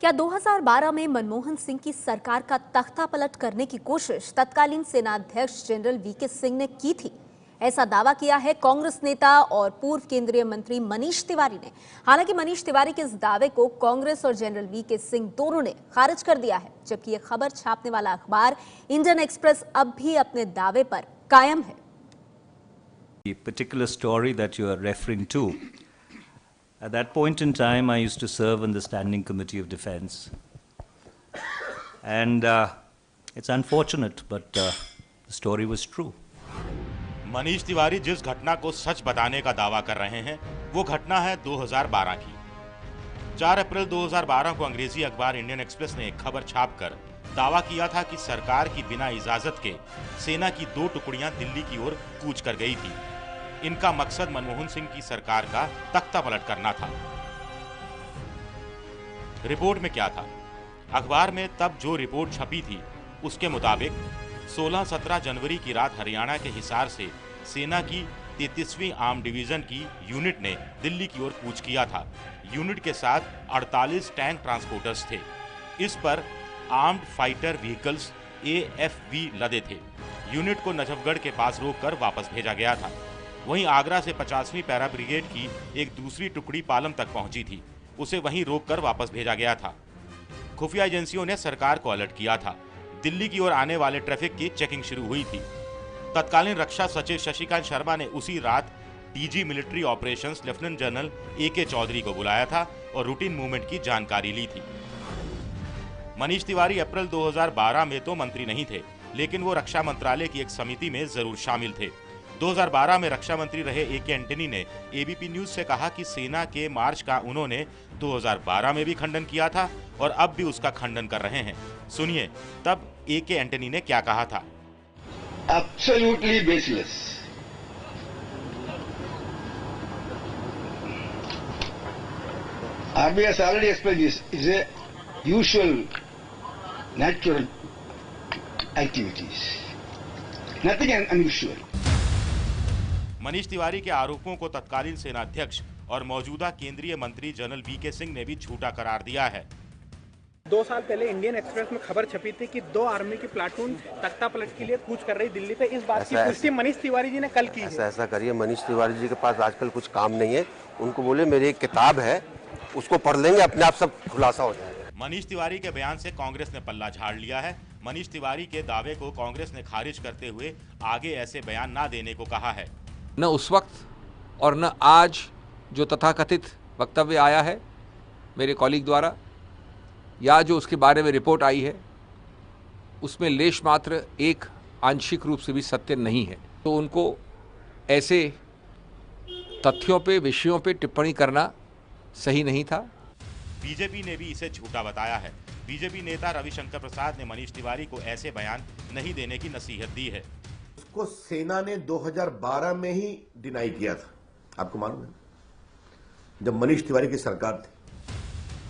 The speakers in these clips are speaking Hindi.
क्या 2012 में मनमोहन सिंह की सरकार का तख्ता पलट करने की कोशिश तत्कालीन सेनाध्यक्ष जनरल वीके सिंह ने की थी? ऐसा दावा किया है कांग्रेस नेता और पूर्व केंद्रीय मंत्री मनीष तिवारी ने। हालांकि मनीष तिवारी के इस दावे को कांग्रेस और जनरल वीके सिंह दोनों ने खारिज कर दिया है, जबकि यह खबर छापने वाला अखबार इंडियन एक्सप्रेस अब भी अपने दावे पर कायम है। The particular story that you are referring to, at that point in time, I used to serve on the Standing Committee of Defense. And it's unfortunate, but the story was true. Manish Tiwari जिस घटना को सच बताने का दावा कर रहे हैं, वो घटना है 2012 की। 4 अप्रैल 2012 को अंग्रेजी अखबार इंडियन एक्सप्रेस ने एक खबर छापकर दावा किया था कि सरकार की बिना इजाजत के सेना की 2 टुकड़ियां दिल्ली की ओर कूच कर गई थी। इनका मकसद मनमोहन सिंह की सरकार का तख्ता पलट करना था। रिपोर्ट में क्या था? अखबार में तब जो रिपोर्ट छपी थी उसके मुताबिक 16-17 जनवरी की रात हरियाणा के हिसार से सेना की 33वीं आर्म डिवीजन की यूनिट ने दिल्ली की ओर कूच किया था। यूनिट के साथ 48 टैंक ट्रांसपोर्टर्स थे। इस पर आर्म्ड फाइटर व्हीकल्स AFV लदे थे। यूनिट को नजफगढ़ के पास रोककर वापस भेजा गया था। वहीं आगरा से 50वीं पैरा ब्रिगेड की एक दूसरी टुकड़ी पालम तक पहुंची थी। उसे वहीं रोककर वापस भेजा गया था। खुफिया एजेंसियों ने सरकार को अलर्ट किया था। दिल्ली की ओर आने वाले ट्रैफिक की चेकिंग शुरू हुई थी। तत्कालीन रक्षा सचिव शशिकांत शर्मा ने उसी रात DG military operations lieutenant general AK Chaudhary को बुलाया था और रूटीन मूवमेंट की जानकारी ली थी। मनीष तिवारी अप्रैल 2012 में तो मंत्री नहीं थे, लेकिन वो रक्षा मंत्रालय की एक समिति में जरूर शामिल थे। 2012 में रक्षा मंत्री रहे AK एंटनी ने ABP न्यूज से कहा कि सेना के मार्च का उन्होंने 2012 में भी खंडन किया था और अब भी उसका खंडन कर रहे हैं। सुनिए तब AK एंटनी ने क्या कहा था। Absolutely baseless. Army has already explained this is a usual, natural activities. Nothing unusual. Manish Tiwari के आरोपों को तत्कालीन सेनाध्यक्ष और मौजूदा केंद्रीय मंत्री जनरल वीके सिंह ने भी झूठा करार दिया है। 2 साल पहले इंडियन एक्सप्रेस में खबर छपी थी कि 2 आर्मी की प्लाटून तख्ता पलट के लिए कूच कर रही दिल्ली पे। इस बात की पुष्टि मनीष तिवारी जी ने कल की है। ऐसा करिए, मनीष तिवारी जी के पास आजकल कुछ काम नहीं है, उनको बोले मेरी एक किताब है उसको पढ़ लेंगे, अपने आप सब खुलासा हो जाएगा। मनीष तिवारी के बयान से कांग्रेस ने पल्ला झाड़ लिया है। मनीष तिवारी के दावे को कांग्रेस ने खारिज करते हुए आगे ऐसे बयान ना देने को कहा है। न उस वक्त और न आज जो तथाकथित वक्तव्य आया है मेरे कॉलीग द्वारा या जो उसके बारे में रिपोर्ट आई है, उसमें लेश मात्र एक आंशिक रूप से भी सत्य नहीं है। तो उनको ऐसे तथ्यों पे, विषयों पे टिप्पणी करना सही नहीं था। बीजेपी ने भी इसे झूठा बताया है। बीजेपी नेता रविशंकर प्रसाद ने मनीष तिवारी को ऐसे बयान नहीं देने की नसीहत दी है। उसको सेना ने 2012 में ही डिनाई किया था, आपको मालूम है, जब मनीष तिवारी की सरकार थी।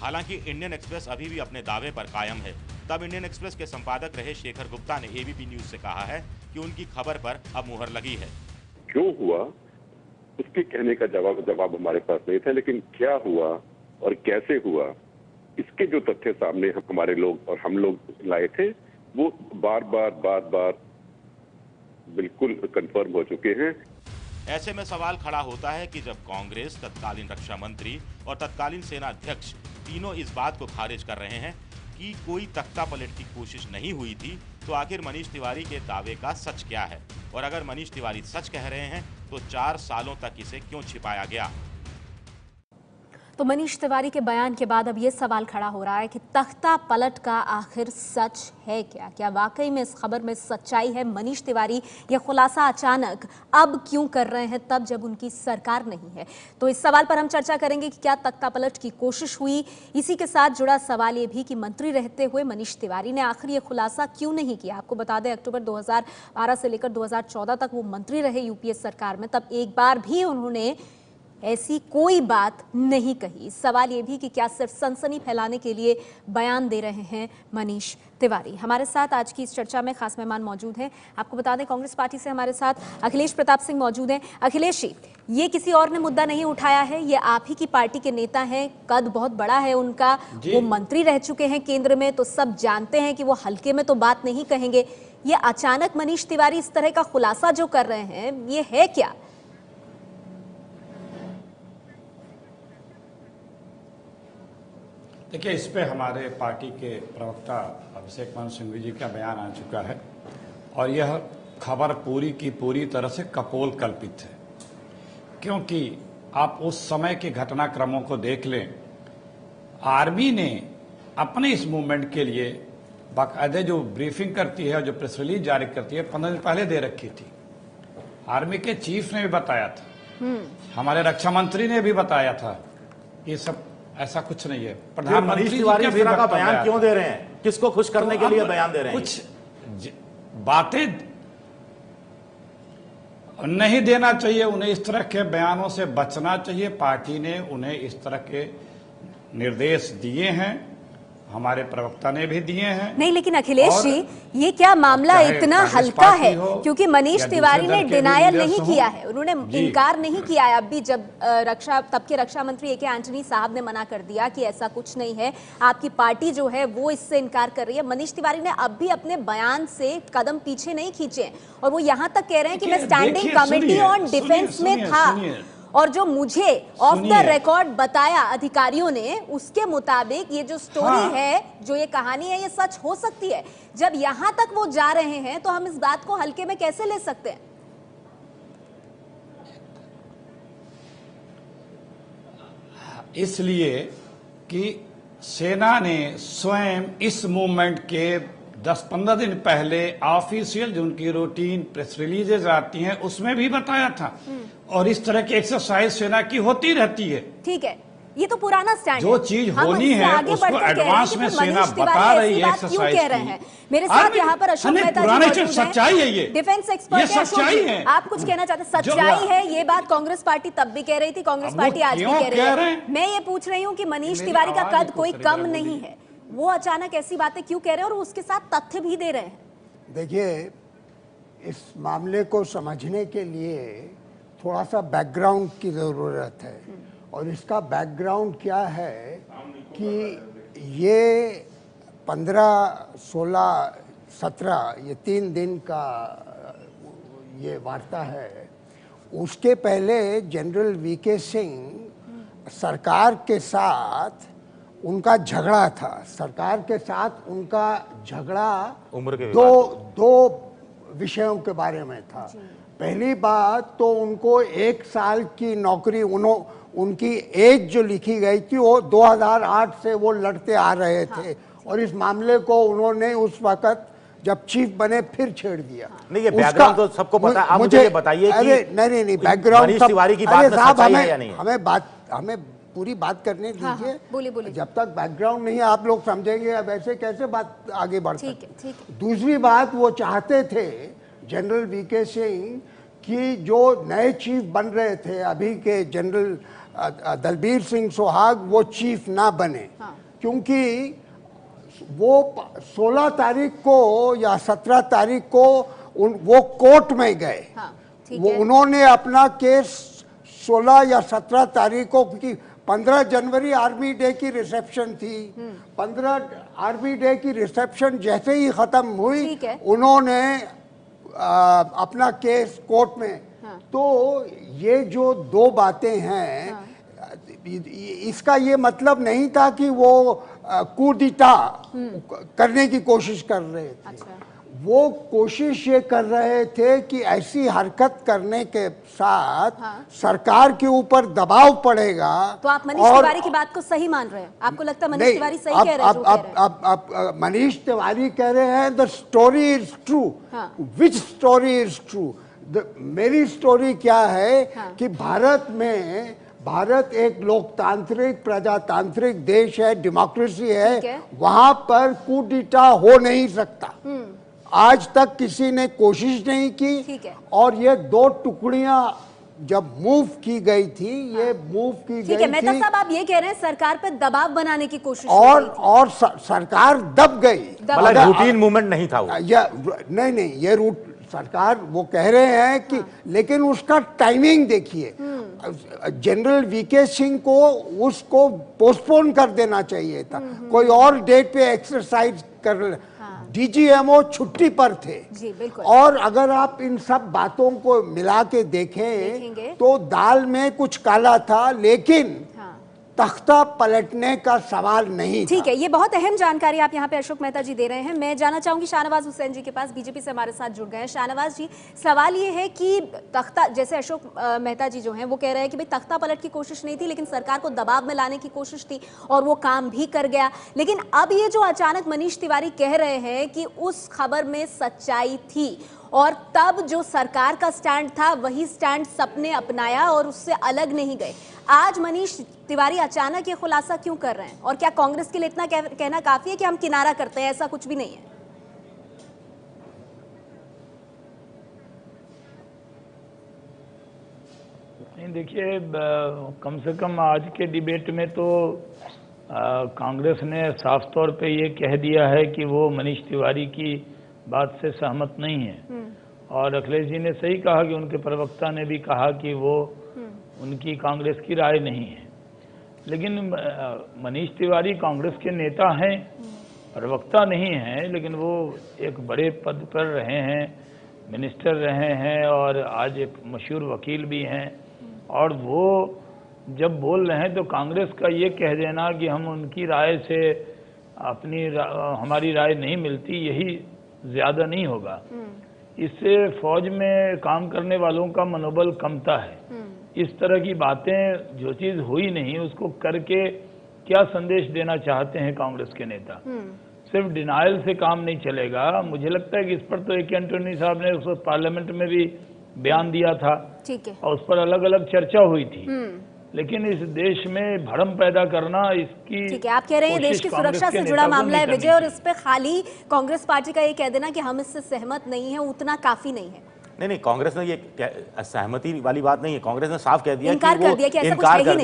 हालांकि इंडियन एक्सप्रेस अभी भी अपने दावे पर कायम है। तब इंडियन एक्सप्रेस के संपादक रहे शेखर गुप्ता ने ABP न्यूज से कहा है कि उनकी खबर पर अब मुहर लगी है। क्यों हुआ उसके कहने का जवाब हमारे पास नहीं था, लेकिन क्या हुआ और कैसे हुआ इसके जो तथ्य सामने हमारे लोग और हम लोग लाए थे, वो बार बार बिल्कुल कंफर्म हो चुके हैं। ऐसे में सवाल खड़ा होता है कि जब कांग्रेस, तत्कालीन रक्षा मंत्री और तत्कालीन सेना अध्यक्ष तीनों इस बात को खारिज कर रहे हैं कि कोई तख्ता पलट की कोशिश नहीं हुई थी, तो आखिर मनीष तिवारी के दावे का सच क्या है? और अगर मनीष तिवारी सच कह रहे हैं तो 4 सालों तक इसे क्यों छिपाया गया? तो मनीष तिवारी के बयान के बाद अब ये सवाल खड़ा हो रहा है कि तख्ता पलट का आखिर सच है क्या? क्या वाकई में इस खबर में सच्चाई है? मनीष तिवारी ये खुलासा अचानक अब क्यों कर रहे हैं, तब जब उनकी सरकार नहीं है? तो इस सवाल पर हम चर्चा करेंगे कि क्या तख्ता पलट की कोशिश हुई। इसी के साथ जुड़ा सवाल ये भी कि मंत्री रहते हुए मनीष तिवारी ने आखिर ये खुलासा क्यों नहीं किया। आपको बता दें, अक्टूबर 2012 से लेकर 2014 तक वो मंत्री रहे UPA सरकार में। तब एक बार भी उन्होंने ऐसी कोई बात नहीं कही। सवाल ये भी कि क्या सिर्फ सनसनी फैलाने के लिए बयान दे रहे हैं मनीष तिवारी। हमारे साथ आज की इस चर्चा में खास मेहमान मौजूद हैं। आपको बता दें, कांग्रेस पार्टी से हमारे साथ अखिलेश प्रताप सिंह मौजूद हैं। अखिलेश जी, ये किसी और ने मुद्दा नहीं उठाया है, ये आप ही की पार्टी के नेता हैं, कद बहुत बड़ा है उनका, वो मंत्री रह चुके हैं केंद्र में, तो सब जानते हैं कि वो हल्के में तो बात नहीं कहेंगे। ये अचानक मनीष तिवारी इस तरह का खुलासा जो कर रहे हैं, ये है क्या? देखिए, इस पे हमारे पार्टी के प्रवक्ता अभिषेक मनु सिंघवी जी का बयान आ चुका है और यह खबर पूरी की पूरी तरह से कपोल कल्पित है, क्योंकि आप उस समय के घटनाक्रमों को देख लें। आर्मी ने अपने इस मूवमेंट के लिए बाकायदे जो ब्रीफिंग करती है और जो प्रेस रिलीज जारी करती है 15 दिन पहले दे रखी थी। आर्मी के चीफ ने भी बताया था, हमारे रक्षा मंत्री ने भी बताया था, ये सब ऐसा कुछ नहीं है। प्रधानमंत्री तिवारी इस तरह का बयान क्यों दे रहे हैं? किसको खुश करने के लिए बयान दे रहे हैं? कुछ बातें नहीं देना चाहिए, उन्हें इस तरह के बयानों से बचना चाहिए। पार्टी ने उन्हें इस तरह के निर्देश दिए हैं, हमारे प्रवक्ता ने भी दिए हैं। नहीं, लेकिन अखिलेश जी, ये क्या मामला इतना हल्का है? क्योंकि मनीष तिवारी ने डिनायल नहीं किया है, उन्होंने इनकार नहीं किया है। अब भी जब तब के रक्षा मंत्री ए.के. एंटनी साहब ने मना कर दिया कि ऐसा कुछ नहीं है, आपकी पार्टी जो है वो इससे इनकार कर रही है। मनीष तिवारी ने अब भी अपने बयान से कदम पीछे नहीं खींचे और वो यहाँ तक कह रहे हैं कि मैं स्टैंडिंग कमेटी ऑन डिफेंस में था और जो मुझे ऑफ द रिकॉर्ड बताया अधिकारियों ने, उसके मुताबिक ये जो स्टोरी है, जो ये कहानी है, ये सच हो सकती है। जब यहां तक वो जा रहे हैं तो हम इस बात को हल्के में कैसे ले सकते हैं? इसलिए कि सेना ने स्वयं इस मूवमेंट के 10-15 दिन पहले ऑफिशियल जो उनकी रूटीन प्रेस रिलीजेज आती हैं उसमें भी बताया था, और इस तरह की एक्सरसाइज सेना की होती रहती है। ठीक है, ये तो पुराना स्टैंड जो चीज होनी है उसको एडवांस में सेना बता रही है एक्सरसाइज की। मेरे साथ यहाँ पर अशोक मेहता जी मौजूद हैं, सच्चाई है, ये डिफेंस एक्सपर्ट है। सच्चाई है, आप कुछ कहना चाहते हैं? सच्चाई है, ये बात कांग्रेस पार्टी तब भी कह रही थी, कांग्रेस पार्टी आज भी कह रही है। मैं ये पूछ रही हूँ कि मनीष तिवारी का कद कोई कम नहीं है, वो अचानक ऐसी बातें क्यों कह रहे हैं और उसके साथ तथ्य भी दे रहे हैं? देखिए, इस मामले को समझने के लिए थोड़ा सा बैकग्राउंड की ज़रूरत है, और इसका बैकग्राउंड क्या है कि ये 15, 16, 17 ये 3 दिन का ये वार्ता है। उसके पहले जनरल वी.के. सिंह सरकार के साथ उनका झगड़ा था, सरकार के साथ उनका झगड़ा उम्र के दो विषयों के बारे में था। पहली बात तो उनको 1 साल की नौकरी, उनकी एज जो लिखी गई थी वो 2008 से वो लड़ते आ रहे थे, और इस मामले को उन्होंने उस वक्त जब चीफ बने फिर छेड़ दिया। नहीं, ये बैकग्राउंड तो सबको पता है, आप मुझे ये बताइए कि नहीं बैकग्राउंड मनीष तिवारी की बात में सच्चाई है या नहीं? हमें पूरी बात करने दीजिए। बोलिए। जब तक बैकग्राउंड नहीं है आप लोग समझेंगे, अब ऐसे कैसे बात आगे बढ़ सकती है। ठीक है। दूसरी बात, वो चाहते थे जनरल वी.के. सिंह कि जो नए चीफ बन रहे थे अभी के जनरल दलबीर सिंह सुहाग, वो चीफ ना बने, क्योंकि वो 16 तारीख को या 17 तारीख को वो कोर्ट में गए। वो उन्होंने अपना केस 16 या 17 तारीख को, क्योंकि 15 जनवरी आर्मी डे की रिसेप्शन थी, 15 आर्मी डे की रिसेप्शन जैसे ही खत्म हुई, उन्होंने अपना केस कोर्ट में। तो ये जो 2 बातें हैं, इसका ये मतलब नहीं था कि वो कूदिटा करने की कोशिश कर रहे थे। वो कोशिश ये कर रहे थे कि ऐसी हरकत करने के साथ सरकार के ऊपर दबाव पड़ेगा। तो आप मनीष तिवारी की बात को सही मान रहे हैं? आपको लगता है मनीष तिवारी सही कह रहे हैं? अब मनीष तिवारी कह रहे हैं the story is true. Which story is true? मेरी स्टोरी क्या है कि भारत एक लोकतांत्रिक प्रजातांत्रिक देश है, डेमोक्रेसी है, वहां पर कूदिटा हो नहीं सकता। आज तक किसी ने कोशिश नहीं की, और ये 2 टुकड़ियां जब मूव की गई थी, ये मूव की ठीक है गई मेहता थी साहब, आप ये कह रहे हैं सरकार पर दबाव बनाने की कोशिश और सरकार दब गई। मतलब रूटीन मूवमेंट नहीं था वो। नहीं, ये रूट सरकार वो कह रहे हैं कि लेकिन उसका टाइमिंग देखिए, जनरल वीके सिंह को उसको पोस्टपोन कर देना चाहिए था, कोई और डेट पे एक्सरसाइज कर। डीजीएमओ छुट्टी पर थे जी, बिल्कुल। और अगर आप इन सब बातों को मिला के देखेंगे तो दाल में कुछ काला था, लेकिन तख्ता पलटने का सवाल नहीं था। ठीक है, ये बहुत अहम जानकारी आप यहाँ पे अशोक मेहता जी दे रहे हैं। मैं जाना चाहूंगी शाहनवाज हुसैन जी के पास, बीजेपी से हमारे साथ जुड़ गए हैं। शाहनवाज जी, सवाल ये है कि तख्ता, जैसे अशोक मेहता जी जो हैं वो कह रहे हैं कि भाई तख्ता पलट की कोशिश नहीं थी, लेकिन सरकार को दबाव में लाने की कोशिश थी और वो काम भी कर गया। लेकिन अब ये जो अचानक मनीष तिवारी कह रहे हैं कि उस खबर में सच्चाई थी और तब जो सरकार का स्टैंड था वही स्टैंड सबने अपनाया और उससे अलग नहीं गए, आज मनीष तिवारी अचानक ये खुलासा क्यों कर रहे हैं? और क्या कांग्रेस के लिए इतना कहना काफी है कि हम किनारा करते हैं? ऐसा कुछ भी नहीं है। नहीं, देखिए, कम से कम आज के डिबेट में तो कांग्रेस ने साफ तौर पे ये कह दिया है कि वो मनीष तिवारी की बात से सहमत नहीं है। और अखिलेश जी ने सही कहा कि उनके प्रवक्ता ने भी कहा कि वो उनकी कांग्रेस की राय नहीं है। लेकिन मनीष तिवारी कांग्रेस के नेता हैं, प्रवक्ता नहीं हैं, लेकिन वो एक बड़े पद पर रहे हैं, मिनिस्टर रहे हैं और आज एक मशहूर वकील भी हैं। और वो जब बोल रहे हैं तो कांग्रेस का ये कह देना कि हम उनकी राय से हमारी राय नहीं मिलती, यही ज्यादा नहीं होगा। इससे फौज में काम करने वालों का मनोबल कमता है। इस तरह की बातें, जो चीज हुई नहीं उसको करके क्या संदेश देना चाहते हैं कांग्रेस के नेता? सिर्फ डिनायल से काम नहीं चलेगा। मुझे लगता है कि इस पर तो ए.के. एंटोनी साहब ने उसको पार्लियामेंट में भी बयान दिया था, ठीक है, और उस पर अलग अलग चर्चा हुई थी। लेकिन इस देश में भ्रम पैदा करना, इसकी ठीक है, आप कह रहे हैं देश की सुरक्षा से जुड़ा मामला है विजय, और इस पे खाली कांग्रेस पार्टी का ये कह देना कि हम इससे सहमत नहीं है उतना काफी नहीं है। नहीं, कांग्रेस ने ये सहमति वाली बात नहीं है। कांग्रेस ने साफ कह दिया इनकार कि वो कर दिया कि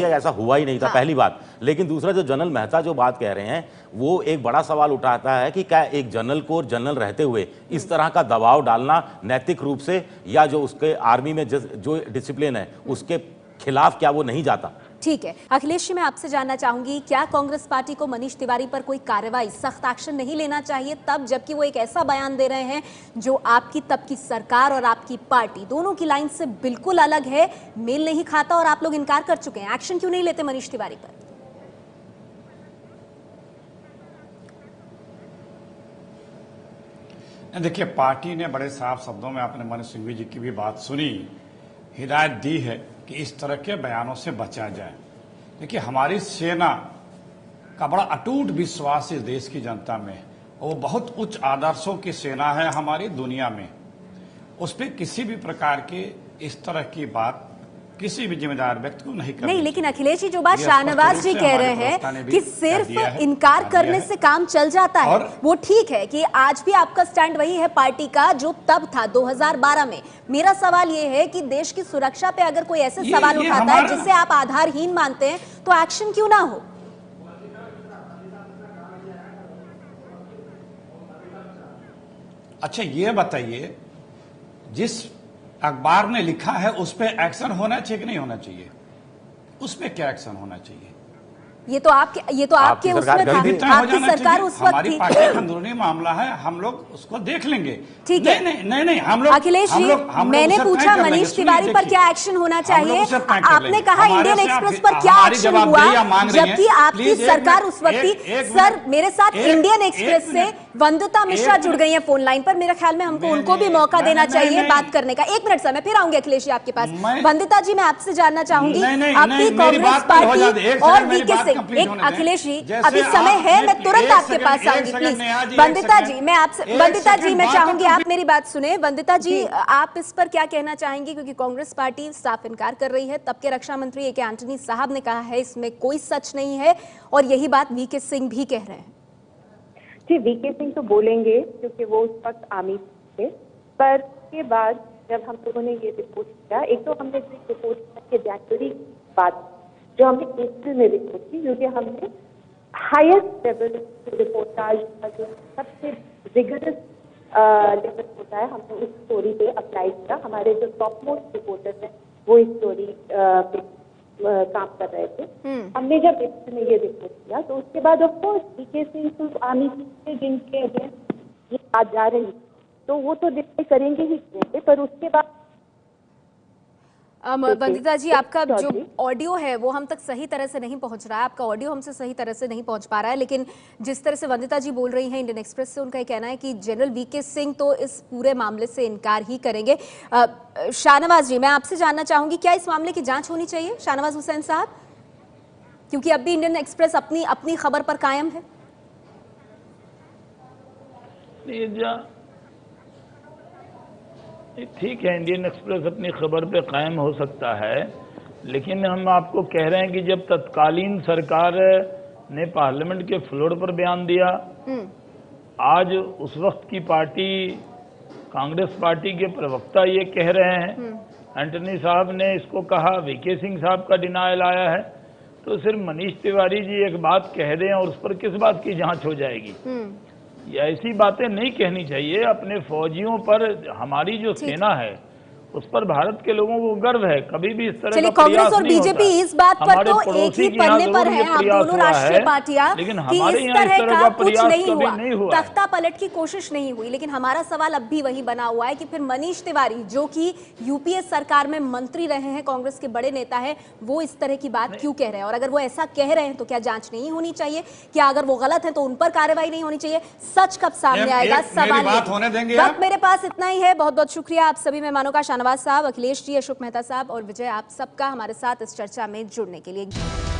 ऐसा हुआ ही नहीं था। पहली बात। लेकिन दूसरा, जो जनरल मेहता जो बात कह रहे हैं, वो एक बड़ा सवाल उठाता है कि क्या एक जनरल को जनरल रहते हुए इस तरह का दबाव डालना नैतिक रूप से, या जो उसके आर्मी में जो डिसिप्लिन है उसके खिलाफ, क्या वो नहीं जाता? ठीक है, अखिलेश जी, मैं आपसे जानना चाहूंगी, क्या कांग्रेस पार्टी को मनीष तिवारी पर कोई कार्रवाई, सख्त एक्शन नहीं लेना चाहिए तब, जबकि वो एक ऐसा बयान दे रहे हैं जो आपकी तब की सरकार और आपकी पार्टी दोनों की लाइन से बिल्कुल अलग है, मेल नहीं खाता, और आप लोग इनकार कर चुके हैं? एक्शन क्यों नहीं लेते मनीष तिवारी पर? देखिए, पार्टी ने बड़े साफ शब्दों में आपने मनीष सिंघवी जी की भी बात सुनी, हिदायत दी है कि इस तरह के बयानों से बचा जाए। देखिए, हमारी सेना का बड़ा अटूट विश्वास इस देश की जनता में, वो बहुत उच्च आदर्शों की सेना है हमारी दुनिया में। उस पर किसी भी प्रकार की इस तरह की बात किसी भी जिम्मेदार व्यक्ति को नहीं करनी। नहीं, लेकिन अखिलेश जी, जो बात शाहनवाज जी कह रहे हैं कि सिर्फ इनकार करने से काम चल जाता है, वो ठीक है कि आज भी आपका स्टैंड वही है पार्टी का जो तब था 2012 में। मेरा सवाल ये है कि देश की सुरक्षा पे अगर कोई ऐसे सवाल उठाता है जिसे आप आधारहीन मानते हैं, तो एक्शन क्यों ना हो? अच्छा, ये बताइए, जिस अखबार ने लिखा है उस पे एक्शन होना चाहिए कि नहीं होना चाहिए? उस पे क्या एक्शन होना चाहिए? ये तो आपके उसमें था, आपकी सरकार उस वक्त हमारी थी। पार्टी का अंदरूनी मामला है, हम लोग उसको देख लेंगे। ठीक है, नहीं, हम लोग, अखिलेश जी, मैंने पूछा मनीष तिवारी पर क्या एक्शन होना चाहिए, आपने कहा इंडियन एक्सप्रेस पर क्या एक्शन हुआ, जबकि आपकी सरकार उस वक्त थी। सर, मेरे साथ इंडियन एक्सप्रेस से वंदिता मिश्रा जुड़ गई है फोन लाइन पर, मेरे ख्याल में हमको उनको भी मौका देना चाहिए बात करने का। 1 मिनट सर, मैं फिर आऊंगी अखिलेश जी आपके पास। वंदिता जी, मैं आपसे जानना चाहूंगी, आपकी कांग्रेस पार्टी और वीके सिंह, एक अखिलेश जी, अभी समय है, मैं तुरंत आपके पास आऊंगी, प्लीज। वंदिता जी, मैं आपसे, वंदिता जी, मैं चाहूंगी आप मेरी बात सुने। वंदिता जी, आप इस पर क्या कहना चाहेंगी, क्योंकि कांग्रेस पार्टी साफ इनकार कर रही है। तब के रक्षा मंत्री ए.के. एंटोनी साहब ने कहा है इसमें कोई सच नहीं है, और यही बात वीके सिंह भी कह रहे हैं। जी, वीके सिंह तो बोलेंगे क्योंकि वो उस वक्त आर्मी थे, पर के बाद जब हम लोगों ने ये रिपोर्ट किया, एक तो हमने रिपोर्ट किया कि जनवरी बाद जो हमने अप्रैल में रिपोर्ट की, क्योंकि हमने हाईएस्ट लेवल रिपोर्टाज का जो सबसे रिगरस लेवल होता है, हमने उस स्टोरी पे अप्लाई किया। हमारे जो टॉप मोस्ट रिपोर्टर्स हैं वो इस स्टोरी पे काम कर रहे थे। हमने जब अप्रैल में ये रिपोर्ट किया तो उसके बाद ऑफ कोर्स वीके सिंह तो आर्मी के जिनके अगेंस्ट ये बात जा रही, तो वो तो डिस्कस करेंगे ही करेंगे, पर उसके बाद वंदिता जी, आपका जो ऑडियो है वो हम तक सही तरह से नहीं पहुंच रहा है, आपका ऑडियो हमसे सही तरह से नहीं पहुंच पा रहा है, लेकिन जिस तरह से वंदिता जी बोल रही हैं इंडियन एक्सप्रेस से, उनका ये कहना है कि जनरल वीके सिंह तो इस पूरे मामले से इनकार ही करेंगे। शाहनवाज जी, मैं आपसे जानना चाहूंगी, क्या इस मामले की जांच होनी चाहिए शाहनवाज हुसैन साहब, क्योंकि अब भी इंडियन एक्सप्रेस अपनी खबर पर कायम है? ठीक है, इंडियन एक्सप्रेस अपनी खबर पे कायम हो सकता है, लेकिन हम आपको कह रहे हैं कि जब तत्कालीन सरकार ने पार्लियामेंट के फ्लोर पर बयान दिया, आज उस वक्त की पार्टी कांग्रेस पार्टी के प्रवक्ता ये कह रहे हैं, एंटनी साहब ने इसको कहा, वीके सिंह साहब का डिनायल आया है, तो सिर्फ मनीष तिवारी जी एक बात कह दें और उस पर किस बात की जांच हो जाएगी? ये ऐसी बातें नहीं कहनी चाहिए। अपने फौजियों पर, हमारी जो सेना है उस पर भारत के लोगों को गर्व है, कभी भी इस तरह का कांग्रेस और बीजेपी इस बात पर तो एक ही पन्ने पर है, आप दोनों राष्ट्रीय पार्टियां, लेकिन कि हमारे इस यहाँ तरह का कुछ नहीं हुआ, तख्ता पलट की कोशिश नहीं हुई। लेकिन हमारा सवाल अब भी वही बना हुआ है कि फिर मनीष तिवारी, जो कि यूपीए सरकार में मंत्री रहे हैं, कांग्रेस के बड़े नेता है, वो इस तरह की बात क्यों कह रहे हैं? और अगर वो ऐसा कह रहे हैं तो क्या जांच नहीं होनी चाहिए? क्या अगर वो गलत है तो उन पर कार्रवाई नहीं होनी चाहिए? सच कब सामने आएगा? सवाल वक्त मेरे पास इतना ही है। बहुत बहुत शुक्रिया आप सभी मेहमानों का, शाहनवाज साहब, अखिलेश जी, अशोक मेहता साहब और विजय, आप सबका हमारे साथ इस चर्चा में जुड़ने के लिए।